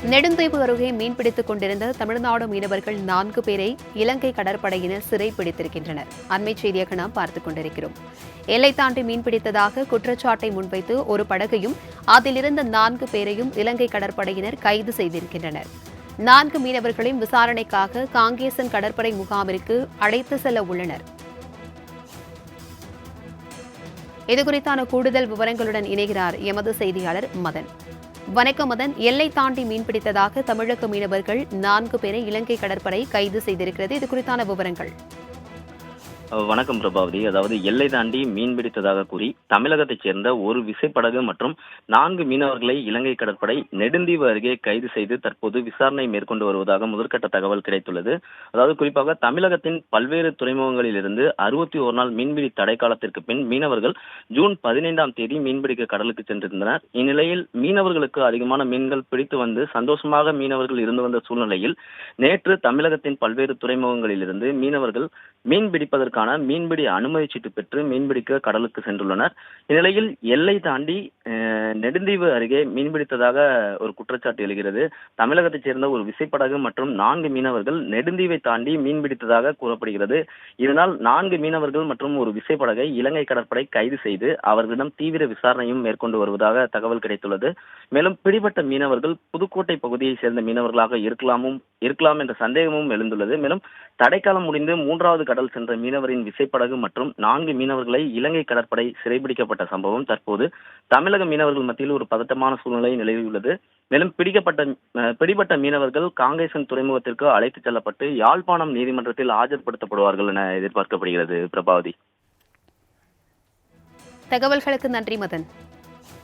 நெடுந்தீவு அருகே மீன்பிடித்துக் கொண்டிருந்த தமிழ்நாடு மீனவர்கள் 4 பேரை இலங்கை கடற்படையினர் சிறைப்பிடித்திருக்கின்றனர். அண்மைச் செய்தியாக நாம் பார்த்துக் கொண்டிருக்கிறோம். எல்லை தாண்டி மீன்பிடித்ததாக குற்றச்சாட்டை முன்வைத்து ஒரு படகையும் அதிலிருந்த 4 பேரையும் இலங்கை கடற்படையினர் கைது செய்திருக்கின்றனர். 4 மீனவர்களையும் விசாரணைக்காக காங்கேசன் கடற்படை முகாமிற்கு அழைத்து செல்ல உள்ளனர். இதுகுறித்தான கூடுதல் விவரங்களுடன் இணைகிறார் எமது செய்தியாளர் மதன். வணக்கம் மதன். எல்லை தாண்டி மீன்பிடித்ததாக தமிழக மீனவர்கள் 4 பேரை இலங்கை கடற்படை கைது செய்திருக்கிறது. இது குறித்தான விவரங்கள். வணக்கம் பிரபாவதி. அதாவது எல்லை தாண்டி மீன்பிடித்ததாக கூறி தமிழகத்தைச் சேர்ந்த ஒரு விசைப்படகு மற்றும் 4 மீனவர்களை இலங்கை கடற்படை நெடுந்தீவு அருகே கைது செய்து தற்போது விசாரணை மேற்கொண்டு வருவதாக முதற்கட்ட தகவல் கிடைத்துள்ளது. அதாவது குறிப்பாக தமிழகத்தின் பல்வேறு துறைமுகங்களில் இருந்து 61 நாள் மீன்பிடி தடை காலத்திற்கு பின் மீனவர்கள் ஜூன் 15ஆம் தேதி மீன்பிடிக்க கடலுக்கு சென்றிருந்தனர். இந்நிலையில் மீனவர்களுக்கு அதிகமான மீன்கள் பிடித்து வந்து சந்தோஷமாக மீனவர்கள் இருந்து வந்த சூழ்நிலையில் நேற்று தமிழகத்தின் பல்வேறு துறைமுகங்களில் இருந்து மீனவர்கள் மீன் பிடிப்பதற்கான மீன்பிடி அனுமதி சீட்டு பெற்று மீன்பிடிக்க கடலுக்கு சென்றுள்ளனர். இந்நிலையில் எல்லை தாண்டி நெடுந்தீவு அருகே மீன்பிடித்ததாக ஒரு குற்றச்சாட்டு எழுகிறது. தமிழகத்தைச் சேர்ந்த ஒரு விசைப்படகு மற்றும் 4 மீனவர்கள் நெடுந்தீவை தாண்டி மீன்பிடித்ததாக கூறப்படுகிறது. இதனால் 4 மீனவர்கள் மற்றும் ஒரு விசைப்படகை இலங்கை கடற்படை கைது செய்து அவர்களிடம் தீவிர விசாரணையும் மேற்கொண்டு வருவதாக தகவல் கிடைத்துள்ளது. மேலும் பிடிபட்ட மீனவர்கள் புதுக்கோட்டை பகுதியை சேர்ந்த மீனவர்களாக இருக்கலாம் என்ற சந்தேகமும் எழுந்துள்ளது. மேலும் தடைக்காலம் முடிந்து 3வது கடல் சென்ற மீனவரின் விசைப்படகு மற்றும் 4 மீனவர்களை இலங்கை கடற்படை சிறைபிடிக்கப்பட்ட சம்பவம் தற்போது தமிழக மீனவர்கள் மத்தியில் ஒரு பதட்டமான சூழ்நிலை நிலவியுள்ளது. மேலும் பிடிபட்ட மீனவர்கள் காங்கேசன் துறைமுகத்திற்கு அழைத்துச் செல்லப்பட்டு யாழ்ப்பாணம் நீதிமன்றத்தில் ஆஜர்படுத்தப்படுவார்கள் என எதிர்பார்க்கப்படுகிறது. பிரபாவதி, தகவல்களுக்கு நன்றி மதன்.